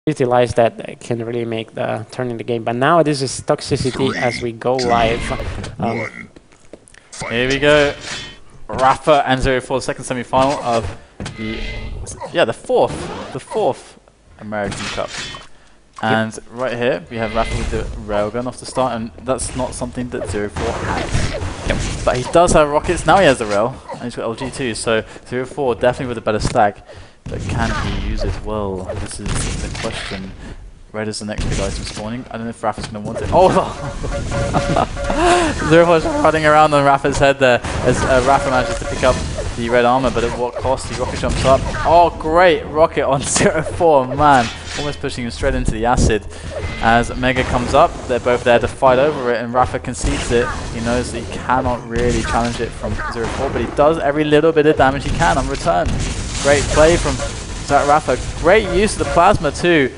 utilize that can really make the turn in the game. But now this is toxicity as we go live. Here we go. Rapha and ZeRo4, second semi-final of the fourth American Cup. And right here we have Rapha with the railgun off the start, and that's not something that ZeRo4 has. But he does have rockets. Now he has the rail, and he's got LG too. So ZeRo4 definitely with a better stack. But can he use it well? This is the question. Red is the next big item spawning. I don't know if Rapha's going to want it. Oh! ZeRo4 is running around on Rapha's head there as Rapha manages to pick up the red armor, but at what cost? The rocket jumps up. Oh, great rocket on ZeRo4, man. Almost pushing him straight into the acid. As Mega comes up, they're both there to fight over it, and Rapha concedes it. He knows that he cannot really challenge it from ZeRo4, but he does every little bit of damage he can on return. Great play from Rapha. Great use of the plasma too.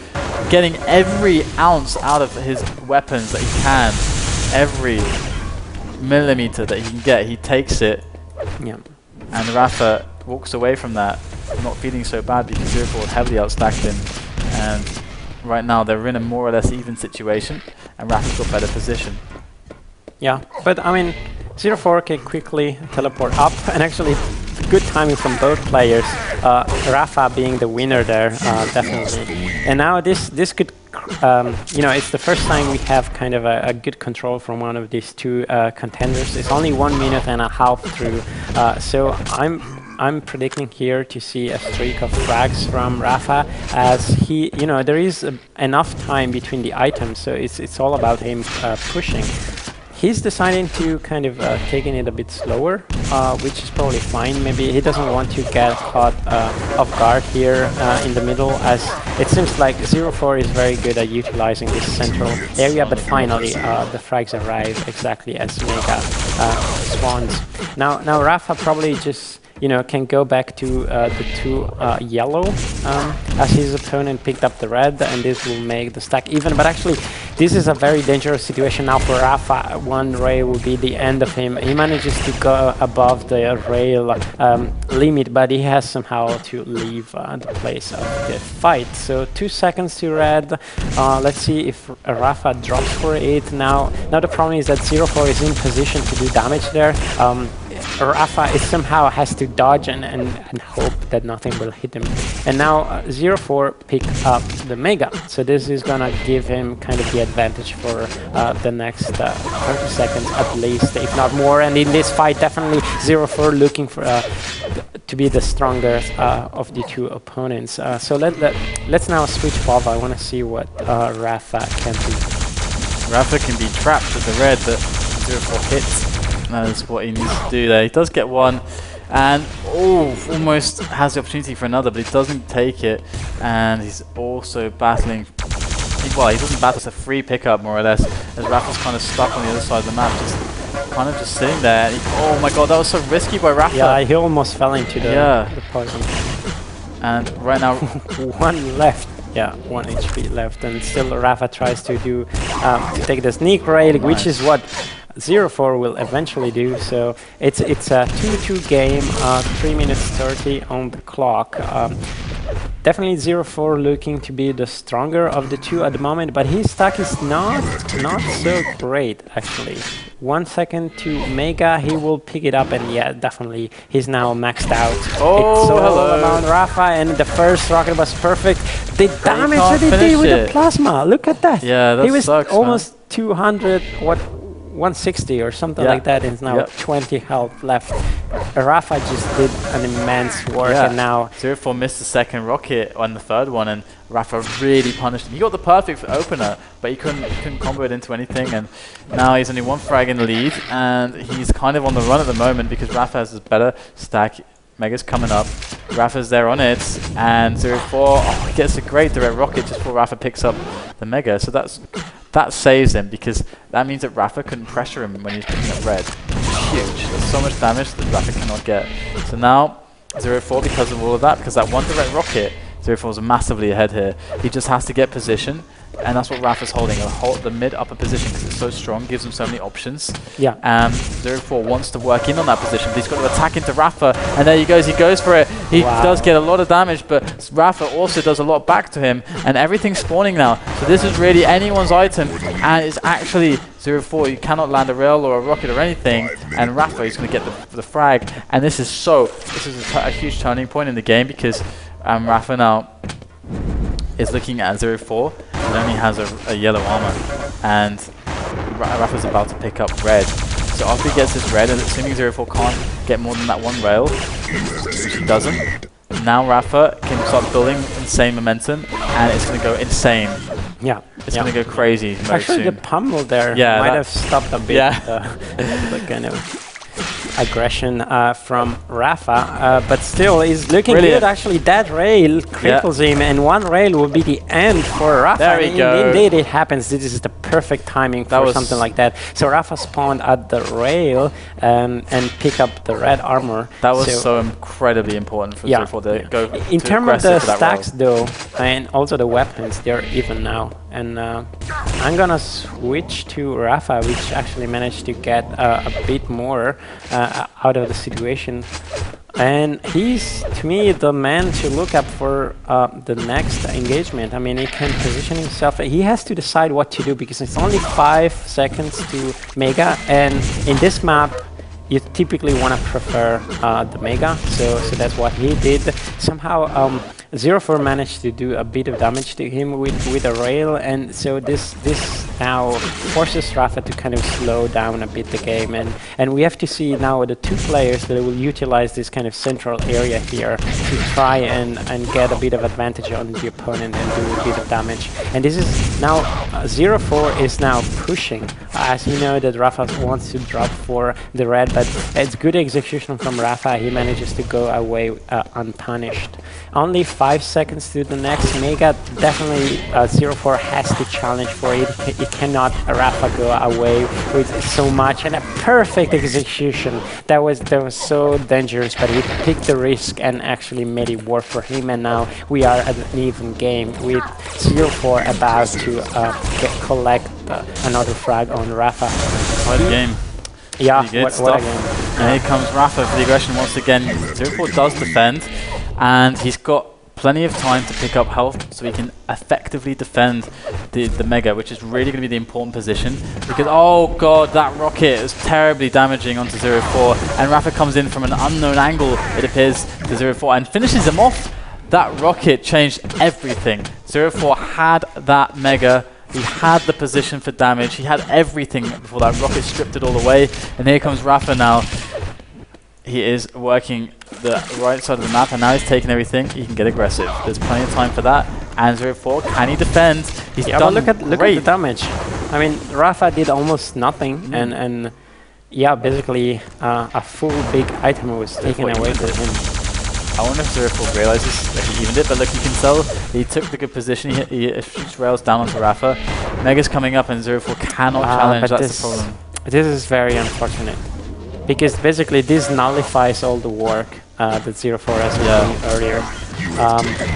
Getting every ounce out of his weapons that he can. Every millimeter that he can get, he takes it. Yeah. And Rapha walks away from that, not feeling so bad because ZeRo4 heavily outstacked him. And right now they're in a more or less even situation, and Rapha's got better position. Yeah, but I mean, ZeRo4 can quickly teleport up, and actually good timing from both players. Rapha being the winner there, definitely. And now this could, you know, it's the first time we have kind of a good control from one of these two contenders. It's only 1 minute and a half through, so I'm predicting here to see a streak of frags from Rapha, as he, you know, there is enough time between the items, so it's all about him pushing. He's deciding to kind of taking it a bit slower, which is probably fine. Maybe he doesn't want to get caught off guard here in the middle, as it seems like ZeRo4 is very good at utilizing this central area, but finally the frags arrive exactly as Mega spawns. Now Rapha probably just, you know, can go back to the two yellow, as his opponent picked up the red, and this will make the stack even. But actually, this is a very dangerous situation now for Rapha. One rail will be the end of him. He manages to go above the rail limit, but he has somehow to leave the place of the fight. So 2 seconds to red. Let's see if Rapha drops for it. Now the problem is that ZeRo4 is in position to do damage there. Rapha is somehow has to dodge and hope that nothing will hit him. And now ZeRo4 pick up the Mega, so this is gonna give him kind of the advantage for the next 30 seconds at least, if not more. And in this fight, definitely ZeRo4 looking for to be the stronger of the two opponents. So let's now switch Valve. I want to see what Rapha can do. Rapha can be trapped with the red that ZeRo4 hits. That's what he needs to do there. He does get one, and almost has the opportunity for another, but he doesn't take it. And he's also battling. Well, he doesn't battle. It's a free pickup, more or less, as Rapha's kind of stuck on the other side of the map, just sitting there. Oh my god, that was so risky by Rapha. Yeah, he almost fell into the poison. And right now, one left. Yeah, 1 HP left, and still Rapha tries to do to take the sneak raid, which is what ZeRo4 will eventually do. So it's a 2-2 game, 3 minutes 30 on the clock. Definitely ZeRo4 looking to be the stronger of the two at the moment, but his stack is not so great actually. 1 second to Mega, he will pick it up, and yeah, definitely he's now maxed out. Oh, it's all hello. about Rapha, and the first rocket was perfect. The damage that he did with the plasma, look at that. Yeah, that he was sucks, almost 200, 160 or something like that, and now 20 health left. Rapha just did an immense work, and now ZeRo4 missed the second rocket on the third one, and Rapha really punished him. He got the perfect opener, but he couldn't combo it into anything, and now he's only 1 frag in the lead, and he's kind of on the run at the moment because Rapha has a better stack. Mega's coming up. Rapha's there on it, and ZeRo4 he gets a great direct rocket just before Rapha picks up the Mega. So that saves him, because that means that Rapha couldn't pressure him when he's picking up red. Huge. There's so much damage that Rapha cannot get. So now ZeRo4, because of all of that, because that one direct rocket, ZeRo4 is massively ahead here. He just has to get position, and that's what Rapha's holding. He'll hold the mid-upper position because it's so strong, gives him so many options. Yeah. ZeRo4 wants to work in on that position, but he's got to attack into Rapha, and there he goes for it. He does get a lot of damage, but Rapha also does a lot back to him, and everything's spawning now. So this is really anyone's item, and it's actually ZeRo4. You cannot land a rail or a rocket or anything, and Rapha is going to get the frag, and this is a huge turning point in the game because Rapha now is looking at ZeRo4 and only has a yellow armor, and Rapha's about to pick up red. So after he gets this red, and assuming ZeRo4 can't get more than that one rail, which he doesn't, now Rapha can start building insane momentum, and it's going to go insane. Yeah. It's going to go crazy very Actually, soon. the pummel there might have stopped a bit the kind of aggression from Rapha, but still is looking good. Actually, that rail cripples him, and one rail will be the end for Rapha. There we go. Indeed, it happens. This is the perfect timing for something like that. So Rapha spawned at the rail and pick up the red armor. That was so incredibly important for ZeRo4 to go. In terms of the stacks, though, and also the weapons, they're even now. And I'm gonna switch to Rapha, which actually managed to get a bit more out of the situation. And he's, to me, the man to look up for the next engagement. I mean, he can position himself. He has to decide what to do because it's only 5 seconds to Mega. And in this map, you typically want to prefer the Mega. So that's what he did. Somehow, ZeRo4 managed to do a bit of damage to him with a rail, and so this now forces Rapha to kind of slow down a bit the game, and we have to see now the two players that will utilize this kind of central area here to try and get a bit of advantage on the opponent and do a bit of damage. And this is now ZeRo4 is now pushing, as you know that Rapha wants to drop for the red, but it's good execution from Rapha. He manages to go away unpunished. Only 5 seconds to the next Mega. Definitely ZeRo4 has to challenge for it. He cannot Rapha go away with so much, and a perfect execution. That was so dangerous, but he picked the risk and actually made it work for him, and now we are at an even game with ZeRo4 about to collect another frag on Rapha. What a game. Yeah, what a game. And here comes Rapha for the aggression once again. ZeRo4 does defend, and he's got plenty of time to pick up health so he can effectively defend the Mega, which is really going to be the important position because, oh god, that rocket is terribly damaging onto ZeRo4, and Rapha comes in from an unknown angle, it appears, to ZeRo4 and finishes him off. That rocket changed everything. ZeRo4 had that Mega, he had the position for damage, he had everything before that rocket stripped it all away, and here comes Rapha now. He is working the right side of the map, and now he's taking everything. He can get aggressive. There's plenty of time for that. And ZeRo4, can he defend? He's done look at the damage. I mean, Rapha did almost nothing, and yeah, basically a full big item was taken away from him. I wonder if ZeRo4 realizes that he evened it, but look, you can tell he took the good position. He shoots rails down onto Rapha. Mega's coming up, and ZeRo4 cannot challenge. That's the problem. This is very unfortunate, because basically this nullifies all the work that ZeRo4 has been doing earlier.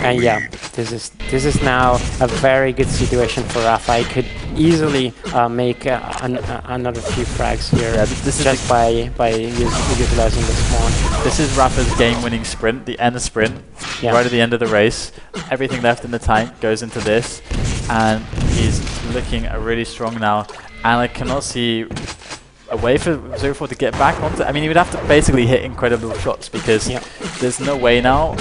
And yeah, this is now a very good situation for Rapha. He could easily make another few frags here just by utilizing the spawn. This is Rapha's game-winning sprint, the end sprint, right at the end of the race. Everything left in the tank goes into this, and he's looking really strong now. And I cannot see a way for ZeRo4 to get back onto. I mean, he would have to basically hit incredible shots because there's no way now,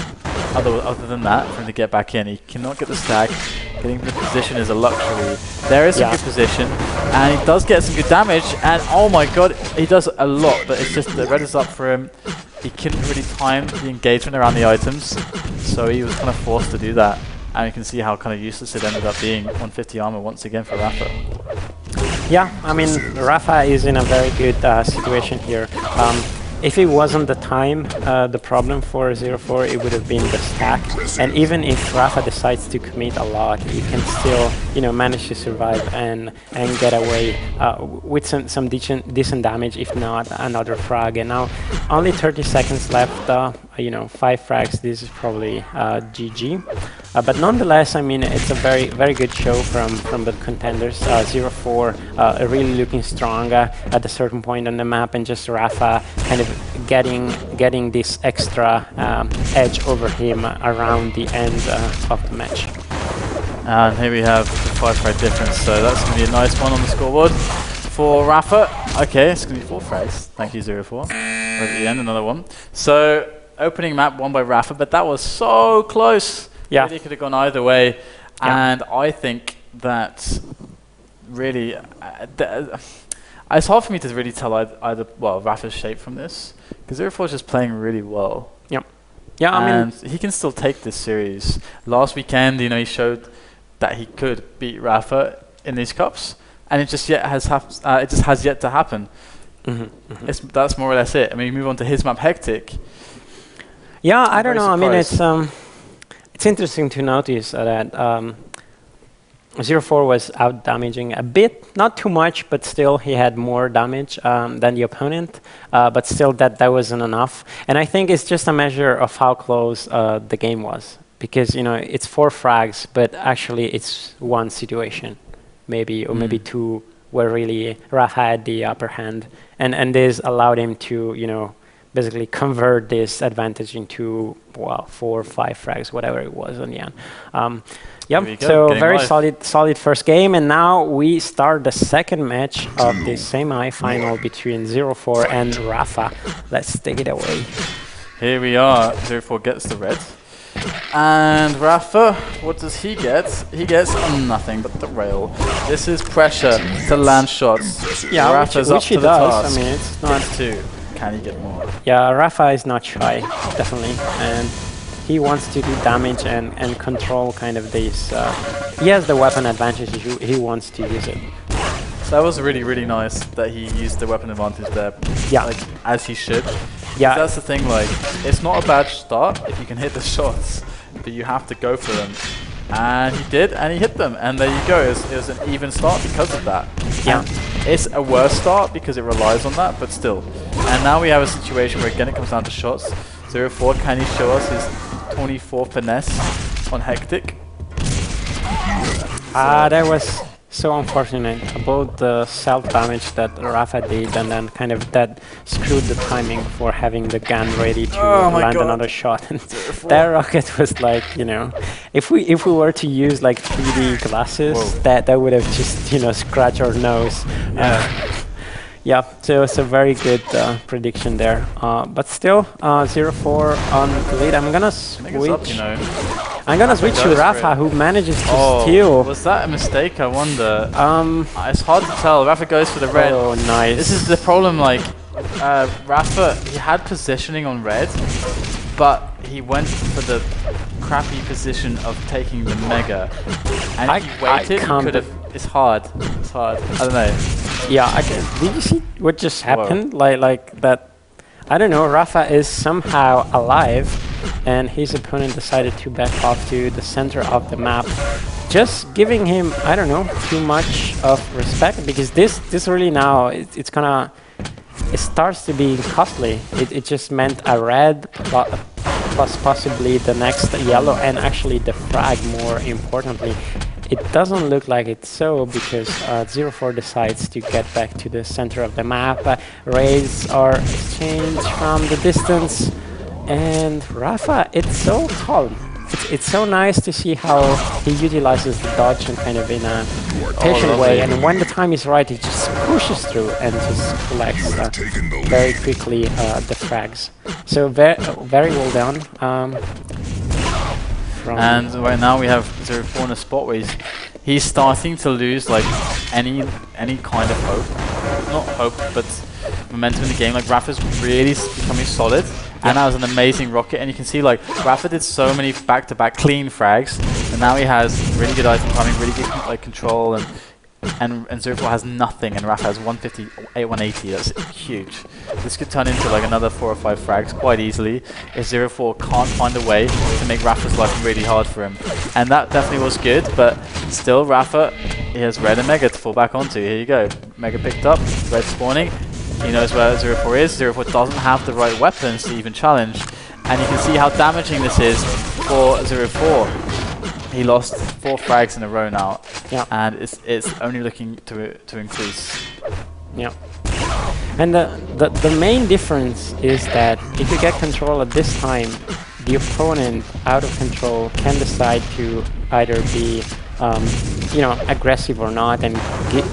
other than that, for him to get back in. He cannot get the stack. Getting the position is a luxury. There is some good position, and he does get some good damage. And oh my god, he does a lot, but it's just the red is up for him. He couldn't really time the engagement around the items, so he was kind of forced to do that. And you can see how kind of useless it ended up being. 150 armor once again for Rapha. Yeah, I mean, Rapha is in a very good situation here. If it wasn't the time, the problem for ZeRo4, it would have been the stack. And even if Rapha decides to commit a lot, he can still, manage to survive and get away with some decent damage, if not another frag. And now, only 30 seconds left. 5 frags. This is probably GG. But nonetheless, I mean, it's a very good show from the contenders. ZeRo4 really looking strong at a certain point on the map, and just Rapha kind of getting this extra edge over him around the end of the match. And here we have the 5 frag difference, so that's going to be a nice one on the scoreboard for Rapha. Okay, it's going to be 4 frags. Thank you, ZeRo4. At the end, another one. So, opening map won by Rapha, but that was so close. Yeah. Really could have gone either way. Yeah. And I think that really, it's hard for me to really tell either Rapha's shape from this, because ZeRo4 is just playing really well. Yep. Yeah, I mean, he can still take this series. Last weekend, you know, he showed that he could beat Rapha in these cups, and it just has yet to happen. That's more or less it. I mean, you move on to his map, Hectic. Yeah, I don't know. I mean, it's interesting to notice that ZeRo4 was out damaging a bit, not too much, but still he had more damage than the opponent. But still, that wasn't enough. And I think it's just a measure of how close the game was, because you know it's 4 frags, but actually it's 1 situation, maybe or maybe 2, where really Rapha had the upper hand, and this allowed him to basically convert this advantage into 4 or 5 frags, whatever it was in the end. Yep. So very solid first game, and now we start the second match of the semi-final between ZeRo4 and Rapha. Let's take it away. Here we are. ZeRo4 gets the red. And Rapha, what does he get? He gets nothing but the rail. This is pressure to land shots. Yeah, Rapha's up to the task. I mean, it's not 2. Can he get more? Yeah, Rapha is not shy, definitely, and he wants to do damage and control kind of this. He has the weapon advantage. He wants to use it. So that was really nice that he used the weapon advantage there. Yeah, like as he should. Yeah, that's the thing. Like, it's not a bad start if you can hit the shots, but you have to go for them. And he did, and he hit them, and there you go. It was an even start because of that. Yeah. And it's a worse start because it relies on that, but still. And now we have a situation where again it comes down to shots. ZeRo4, can he show us his 24 finesse on Hectic? That was so unfortunate about the self-damage that Rapha did, and then kind of that screwed the timing for having the gun ready to land another shot. And that rocket was like, if we were to use like 3D glasses, that would have just scratched our nose. Yeah, so it's a very good prediction there. But still, ZeRo4 on the lead. I'm gonna switch. I'm gonna switch to Rapha, who manages to steal. Was that a mistake? I wonder. It's hard to tell. Rapha goes for the red. Oh, nice. This is the problem. Like, Rapha, he had positioning on red, but he went for the crappy position of taking the mega, and he waited. He could have. It's hard. It's hard. I don't know. Yeah, did you see what just happened? Like that, I don't know, Rapha is somehow alive, and his opponent decided to back off to the center of the map, just giving him, I don't know, too much of respect, because this really now, it starts to be costly. It just meant a red plus possibly the next yellow, and actually the frag more importantly. It doesn't look like it's so, because ZeRo4 decides to get back to the center of the map. Raids are exchanged from the distance, and Rapha, it's so calm. It's so nice to see how he utilizes the dodge and kind of in a patient way, and when the time is right, he just pushes through and just collects very quickly the frags. So very well done. And right now we have ZeRo4 in a spot where he's starting to lose like any kind of hope. Not hope, but momentum in the game. Like, Rapha's really becoming solid, and that was an amazing rocket. And you can see like Rapha did so many back-to-back clean frags, and now he has really good item timing, really good like control, and ZeRo4 has nothing, and Rapha has 150, 180. That's huge. This could turn into like another 4 or 5 frags quite easily if ZeRo4 can't find a way to make Rapha's life really hard for him. And that definitely was good, but still Rapha, he has red and mega to fall back onto. Here you go. Mega picked up, red spawning. He knows where ZeRo4 is. ZeRo4 doesn't have the right weapons to even challenge. And you can see how damaging this is for ZeRo4. He lost 4 frags in a row now, Yeah. and it's only looking to increase. Yeah. And the main difference is that if you get control at this time, the opponent out of control can decide to either be aggressive or not, and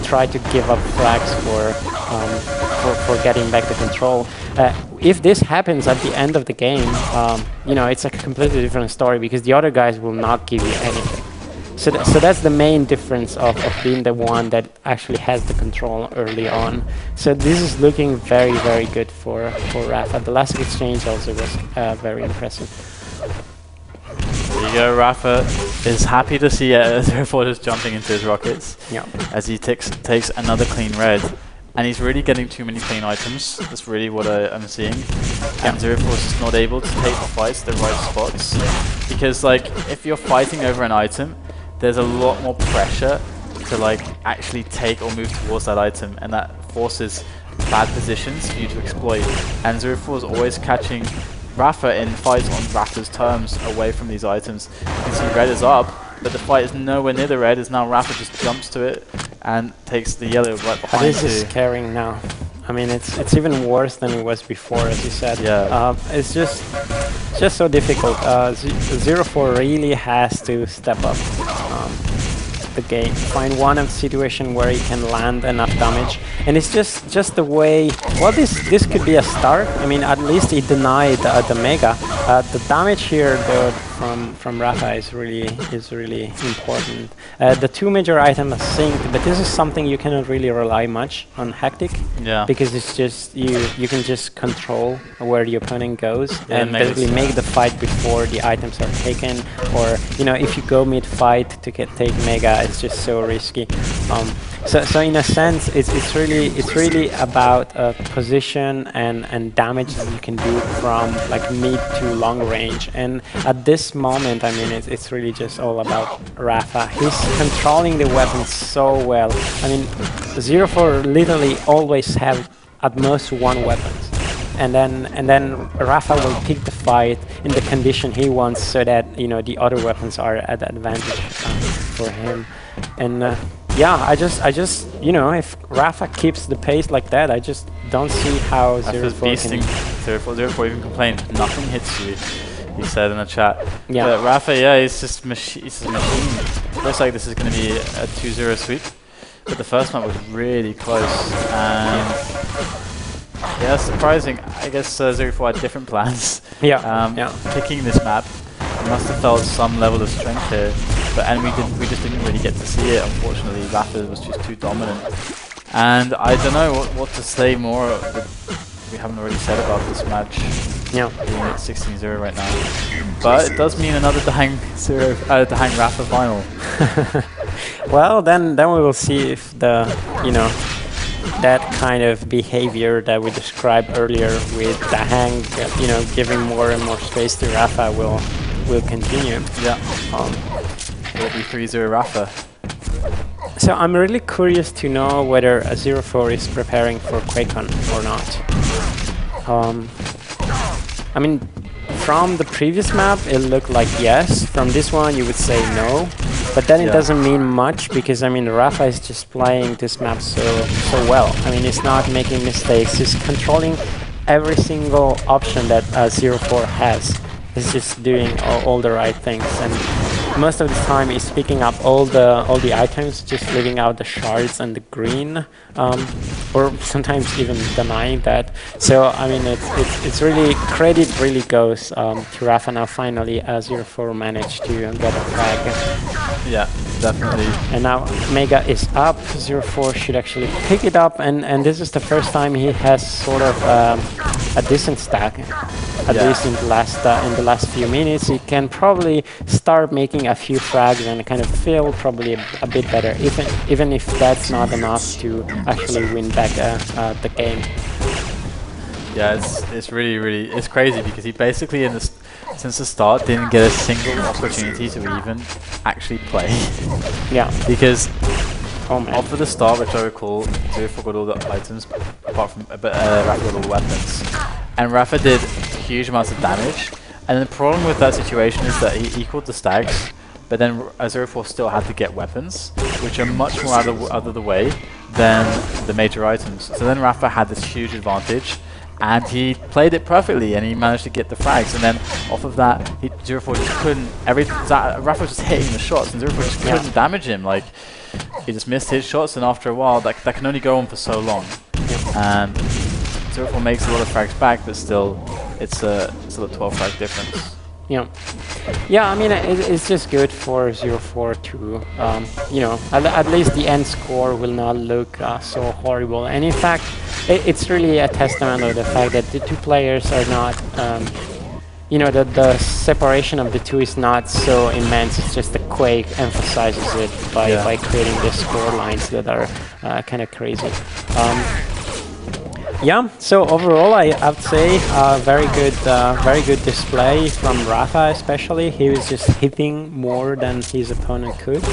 try to give up flags for getting back the control. If this happens at the end of the game, it's a completely different story, because the other guys will not give you anything. So that's the main difference of being the one that actually has the control early on. So this is looking very, very good for Rapha. The last exchange also was very impressive. There you go, Rapha is happy to see ZeRo4 just jumping into his rockets, as he takes another clean red. And he's really getting too many clean items. That's really what I'm seeing. And ZeRo4 is just not able to take the fights to the right spots. Because if you're fighting over an item, there's a lot more pressure to actually take or move towards that item, and that forces bad positions for you to exploit. And ZeRo4 is always catching Rapha in fights on Rapha's terms away from these items. You can see red is up, but the fight is nowhere near the red, as now Rapha just jumps to it and takes the yellow right behind. This is scaring now. I mean, it's even worse than it was before, as you said. Yeah. It's just so difficult. ZeRo4 really has to step up the game, find one situation where he can land enough damage, and it's just the way. Well, this could be a start. I mean, at least he denied the Mega. The damage here, though, from Rapha is really important. The 2 major items are synced, but this is something you cannot really rely much on Hectic. Yeah. Because it's just you can just control where the opponent goes, and basically make the fight before the items are taken, or if you go mid fight to take Mega, it's just so risky. So in a sense, it's really about position and damage that you can do from mid to long range. And at this moment, I mean, it's really just all about Rapha. He's controlling the weapons so well. I mean, ZeRo4 literally always have at most 1 weapon, and then Rapha will pick the fight in the condition he wants, so that the other weapons are at advantage for him. And yeah, I just if Rapha keeps the pace like that, I just don't see how ZeRo4 can. ZeRo4 even complained, nothing hits you, he said in the chat. Yeah. But Rapha, he's just a machine. Looks like this is going to be a 2-0 sweep. But the first one was really close, and yeah, surprising. I guess ZeRo4 had different plans. Picking this map, he must have felt some level of strength here, and we just didn't really get to see it. Unfortunately, Rapha was just too dominant, and I don't know what to say more that we haven't already said about this match. Yeah, being at 16-0 right now, but it does mean another Dahang Rapha final. Well, then we will see if the that kind of behavior that we described earlier with Dahang, giving more and more space to Rapha will continue. Yeah. It will be 3-0 Rapha. So I'm really curious to know whether ZeRo4 is preparing for QuakeCon or not. I mean, from the previous map, it looked like yes. From this one, you would say no. But then it doesn't mean much, because I mean, Rapha is just playing this map so well. I mean, he's not making mistakes. He's controlling every single option that ZeRo4 has. He's just doing all the right things, and most of the time he's picking up all the items, just leaving out the shards and the green, or sometimes even denying that. So I mean, it's really, credit really goes to Rapha now. Finally, ZeRo4 managed to get a frag. Yeah, definitely. And now Mega is up. ZeRo4 should actually pick it up, and this is the first time he has sort of a decent stack. At least in the last few minutes, he can probably start making a few frags and kind of feel probably a bit better, even if that's not enough to actually win back the game. Yeah, it's really it's crazy, because he basically since the start didn't get a single opportunity to even actually play. Yeah. Because off of the start, which I recall, ZeRo4 got all the items apart from Rapha got all the weapons, and Rapha did huge amounts of damage. And the problem with that situation is that he equaled the stacks, but then ZeRo4 still had to get weapons, which are much more out of the way than the major items. So then Rapha had this huge advantage, and he played it perfectly, and he managed to get the frags. And then off of that, ZeRo4 just couldn't. Rapha was just hitting the shots, and ZeRo4 just couldn't damage him. Like, he just missed his shots, and after a while, that can only go on for so long. And ZeRo4 makes a lot of frags back, but still, it's a 12 frag difference. Yeah, I mean, it's just good for ZeRo4 to, you know, at least the end score will not look so horrible. And in fact, it's really a testament of the fact that the two players are not, you know, the separation of the two is not so immense. It's just the Quake emphasizes it by creating the score lines that are kind of crazy. Yeah, so overall I'd say very good display from Rapha especially. He was just hitting more than his opponent could,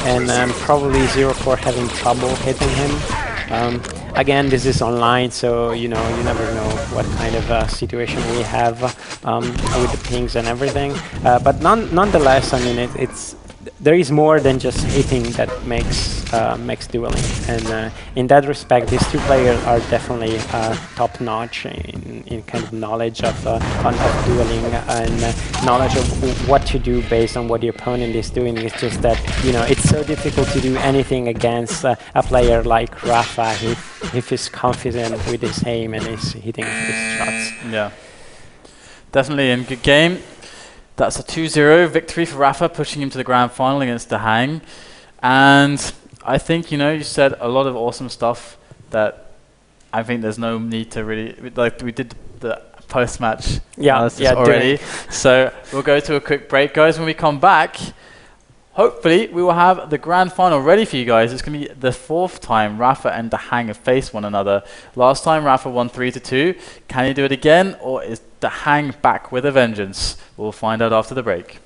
and probably ZeRo4 having trouble hitting him. Again, this is online, so you know, you never know what kind of situation we have with the pings and everything. But nonetheless, I mean, there is more than just hitting that makes dueling, and in that respect, these two players are definitely top-notch in kind of knowledge of dueling and knowledge of what to do based on what the opponent is doing. It's just that, you know, it's so difficult to do anything against a player like Rapha if he's confident with his aim and is hitting his shots. Yeah, definitely in good game. That's a 2-0 victory for Rapha, pushing him to the grand final against the Hang. And I think, you know, you said a lot of awesome stuff that I think there's no need to really, like, we did the post-match analysis already. So we'll go to a quick break, guys. When we come back, hopefully we will have the grand final ready for you guys. It's going to be the 4th time Rapha and the Hang have faced one another. Last time Rapha won 3-2. Can he do it again, or is the Hang back with a vengeance? We'll find out after the break.